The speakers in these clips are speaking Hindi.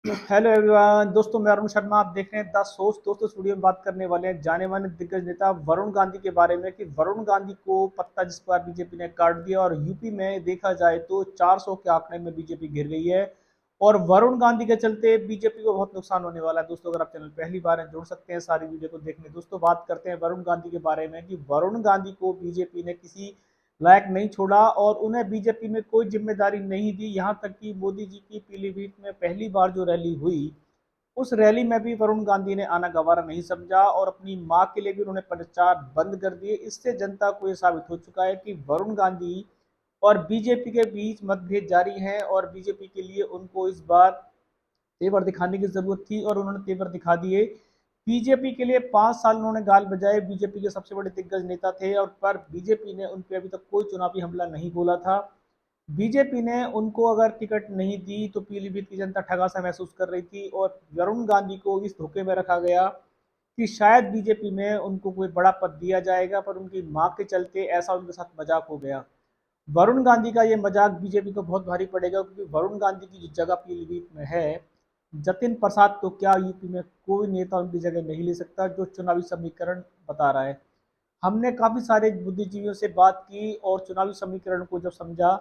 हेलो एवरीवन दोस्तों, मैं अरुण शर्मा। आप देख रहे हैं द सोर्स। दोस्तों, स्टूडियो में बात करने वाले हैं जाने माने दिग्गज नेता वरुण गांधी के बारे में कि वरुण गांधी को पत्ता जिस बार बीजेपी ने काट दिया और यूपी में देखा जाए तो 400 के आंकड़े में बीजेपी गिर गई है। और वरुण गांधी के चलते बीजेपी को बहुत नुकसान होने वाला है। दोस्तों, अगर आप चैनल पहली बार हैं, जुड़ सकते हैं सारी वीडियो को देखने। दोस्तों, बात करते हैं वरुण गांधी के बारे में कि वरुण गांधी को बीजेपी ने किसी लायक नहीं छोड़ा और उन्हें बीजेपी में कोई जिम्मेदारी नहीं दी। यहां तक कि मोदी जी की पीलीभीत में पहली बार जो रैली हुई, उस रैली में भी वरुण गांधी ने आना गवारा नहीं समझा और अपनी मां के लिए भी उन्होंने प्रचार बंद कर दिए। इससे जनता को यह साबित हो चुका है कि वरुण गांधी और बीजेपी के बीच मतभेद जारी है और बीजेपी के लिए उनको इस बार तेवर दिखाने की जरूरत थी और उन्होंने तेवर दिखा दिए। बीजेपी के लिए 5 साल उन्होंने गाल बजाए। बीजेपी के सबसे बड़े दिग्गज नेता थे और पर बीजेपी ने उन पर अभी तक कोई चुनावी हमला नहीं बोला था। बीजेपी ने उनको अगर टिकट नहीं दी तो पीलीभीत की जनता ठगासा महसूस कर रही थी और वरुण गांधी को इस धोखे में रखा गया कि शायद बीजेपी में उनको कोई बड़ा पद दिया जाएगा, पर उनकी मां के चलते ऐसा उनके साथ मजाक हो गया। वरुण गांधी का ये मजाक बीजेपी को बहुत भारी पड़ेगा, क्योंकि वरुण गांधी की जो जगह पीलीभीत में है, जतिन प्रसाद तो क्या यूपी में कोई नेता उनकी जगह नहीं ले सकता, जो चुनावी समीकरण बता रहा है। हमने काफी सारे बुद्धिजीवियों से बात की और चुनावी समीकरण को जब समझा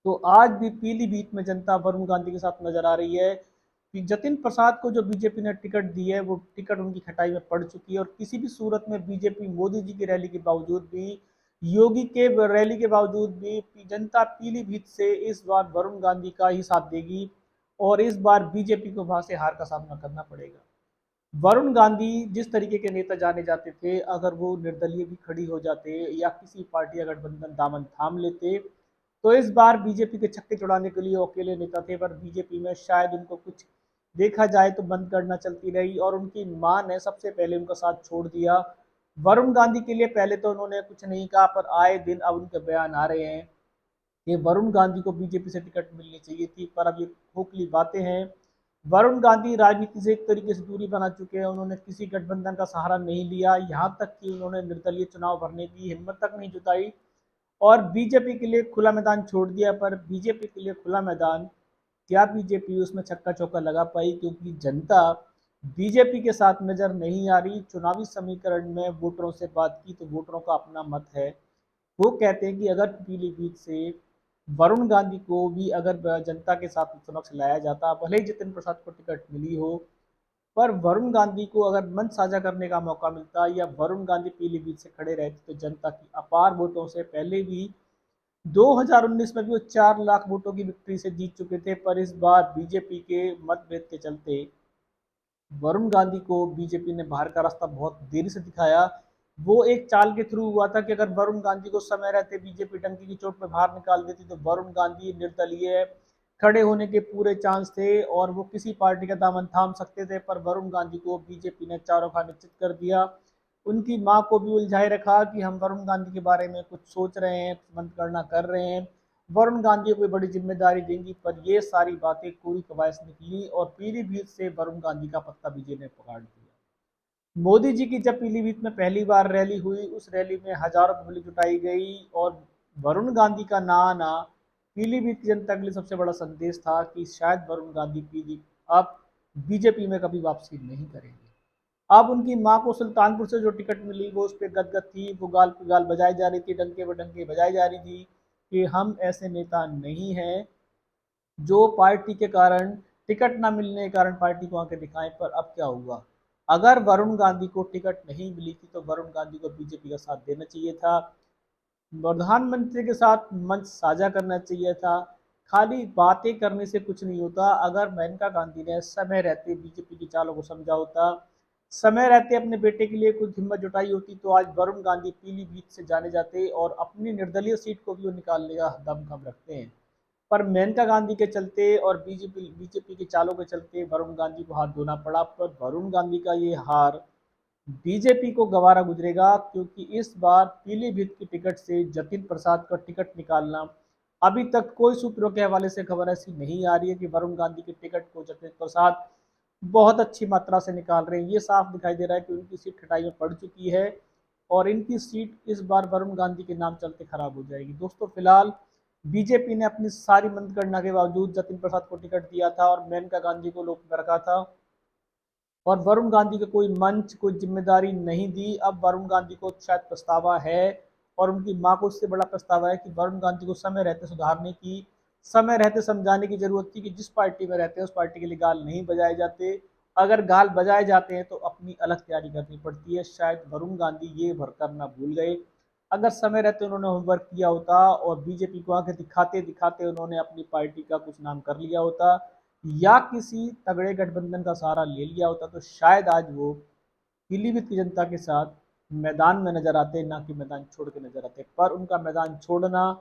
तो आज भी पीलीभीत में जनता वरुण गांधी के साथ नजर आ रही है कि जतिन प्रसाद को जो बीजेपी ने टिकट दी है, वो टिकट उनकी खटाई में पड़ चुकी है। और किसी भी सूरत में बीजेपी मोदी जी की रैली के बावजूद भी, योगी के रैली के बावजूद भी जनता पीलीभीत से इस बार वरुण गांधी का ही साथ देगी और इस बार बीजेपी को वहां से हार का सामना करना पड़ेगा। वरुण गांधी जिस तरीके के नेता जाने जाते थे, अगर वो निर्दलीय भी खड़ी हो जाते या किसी पार्टी का गठबंधन दामन थाम लेते, तो इस बार बीजेपी के छक्के छुड़ाने के लिए वो अकेले नेता थे। पर बीजेपी में शायद उनको कुछ देखा जाए तो बंद करना चलती रही और उनकी मां ने सबसे पहले उनका साथ छोड़ दिया। वरुण गांधी के लिए पहले तो उन्होंने कुछ नहीं कहा, पर आए दिन अब उनके बयान आ रहे हैं कि वरुण गांधी को बीजेपी से टिकट मिलनी चाहिए थी। पर अब ये खोखली बातें हैं। वरुण गांधी राजनीति से एक तरीके से दूरी बना चुके हैं। उन्होंने किसी गठबंधन का सहारा नहीं लिया, यहाँ तक कि उन्होंने निर्दलीय चुनाव भरने की हिम्मत तक नहीं जुटाई और बीजेपी के लिए खुला मैदान छोड़ दिया। पर बीजेपी के लिए खुला मैदान, क्या बीजेपी उसमें छक्का चौका लगा पाई? क्योंकि जनता बीजेपी के साथ नजर नहीं आ रही। चुनावी समीकरण में वोटरों से बात की तो वोटरों का अपना मत है। वो कहते हैं कि अगर पीलीभीत से वरुण गांधी को भी अगर जनता के साथ समक्ष लाया जाता, भले ही जितिन प्रसाद को टिकट मिली हो, पर वरुण गांधी को अगर मंच साझा करने का मौका मिलता या वरुण गांधी पीलीभीत से खड़े रहते, तो जनता की अपार वोटों से पहले भी 2019 में भी वो 4 लाख वोटों की विक्ट्री से जीत चुके थे। पर इस बार बीजेपी के मतभेद के चलते वरुण गांधी को बीजेपी ने बाहर का रास्ता बहुत देरी से दिखाया। वो एक चाल के थ्रू हुआ था कि अगर वरुण गांधी को समय रहते बीजेपी डंकी की चोट में बाहर निकाल देती तो वरुण गांधी निर्दलीय खड़े होने के पूरे चांस थे और वो किसी पार्टी का दामन थाम सकते थे। पर वरुण गांधी को बीजेपी ने चारों खाने चित कर दिया। उनकी मां को भी उलझाए रखा कि हम वरुण गांधी के बारे में कुछ सोच रहे हैं, मंत्रणा कर रहे हैं, वरुण गांधी को कोई बड़ी जिम्मेदारी देंगी। पर ये सारी बातें कोरी कवायद निकली और पीलीभीत से वरुण गांधी का पत्ता बीजेपी ने पकड़ दिया। मोदी जी की जब पीलीभीत में पहली बार रैली हुई, उस रैली में हजारों पब्लिक जुटाई गई और वरुण गांधी का ना आना पीलीभीत की जनता के लिए सबसे बड़ा संदेश था कि शायद वरुण गांधी पीली अब बीजेपी में कभी वापसी नहीं करेंगे। अब उनकी मां को सुल्तानपुर से जो टिकट मिली, वो उस पर गदगद थी, वो गाल पे गाल बजाई जा रही थी, डंके व डंके बजाई जा रही थी कि हम ऐसे नेता नहीं हैं जो पार्टी के कारण, टिकट ना मिलने के कारण पार्टी को आके दिखाएं। पर अब क्या हुआ? अगर वरुण गांधी को टिकट नहीं मिली थी तो वरुण गांधी को बीजेपी का साथ देना चाहिए था, प्रधानमंत्री के साथ मंच साझा करना चाहिए था। खाली बातें करने से कुछ नहीं होता। अगर मेनका गांधी ने समय रहते बीजेपी की चालों को समझा होता, समय रहते अपने बेटे के लिए कुछ हिम्मत जुटाई होती, तो आज वरुण गांधी पीलीभीत से जाने जाते और अपनी निर्दलीय सीट को भी वो निकालने का दमखम रखते हैं। पर मेनका गांधी के चलते और बीजेपी बीजेपी के चालों के चलते वरुण गांधी को हाथ धोना पड़ा। पर वरुण गांधी का ये हार बीजेपी को गवारा गुजरेगा, क्योंकि इस बार पीलीभीत की टिकट से जतिन प्रसाद का टिकट निकालना, अभी तक कोई सूत्रों के हवाले से खबर ऐसी नहीं आ रही है कि वरुण गांधी के टिकट को जतिन प्रसाद बहुत अच्छी मात्रा से निकाल रहे हैं। ये साफ दिखाई दे रहा है कि उनकी सीट खटाई में पड़ चुकी है और इनकी सीट इस बार वरुण गांधी के नाम चलते खराब हो जाएगी। दोस्तों, फिलहाल बीजेपी ने अपनी सारी मनगणना के बावजूद जतिन प्रसाद को टिकट दिया था और मेनका गांधी को लोक में रखा था, और वरुण गांधी को कोई मंच, कोई जिम्मेदारी नहीं दी। अब वरुण गांधी को शायद पछतावा है, और उनकी मां को उससे बड़ा पछतावा है कि वरुण गांधी को समय रहते सुधारने की, समय रहते समझाने की जरूरत थी कि जिस पार्टी में रहते हैं उस पार्टी के लिए गाल नहीं बजाए जाते। अगर गाल बजाए जाते हैं तो अपनी अलग तैयारी करनी पड़ती है। शायद वरुण गांधी ये भर करना भूल गए। अगर समय रहते उन्होंने होमवर्क किया होता और बीजेपी को आगे दिखाते दिखाते उन्होंने अपनी पार्टी का कुछ नाम कर लिया होता, या किसी तगड़े गठबंधन का सहारा ले लिया होता, तो शायद आज वो पीलीभीत की जनता के साथ मैदान में नजर आते, ना कि मैदान छोड़ के नजर आते। पर उनका मैदान छोड़ना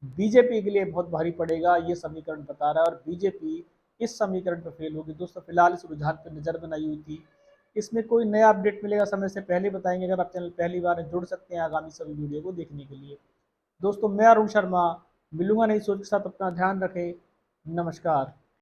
बीजेपी के लिए बहुत भारी पड़ेगा, ये समीकरण बता रहा है, और बीजेपी इस समीकरण पर फेल होगी। दोस्तों फिलहाल इस रुझान पर नजर बनाई हुई थी। इसमें कोई नया अपडेट मिलेगा समय से पहले बताएंगे। अगर आप चैनल पहली बार जुड़ सकते हैं आगामी सभी वीडियो को देखने के लिए। दोस्तों मैं अरुण शर्मा मिलूंगा नई सोच के साथ। अपना ध्यान रखें। नमस्कार।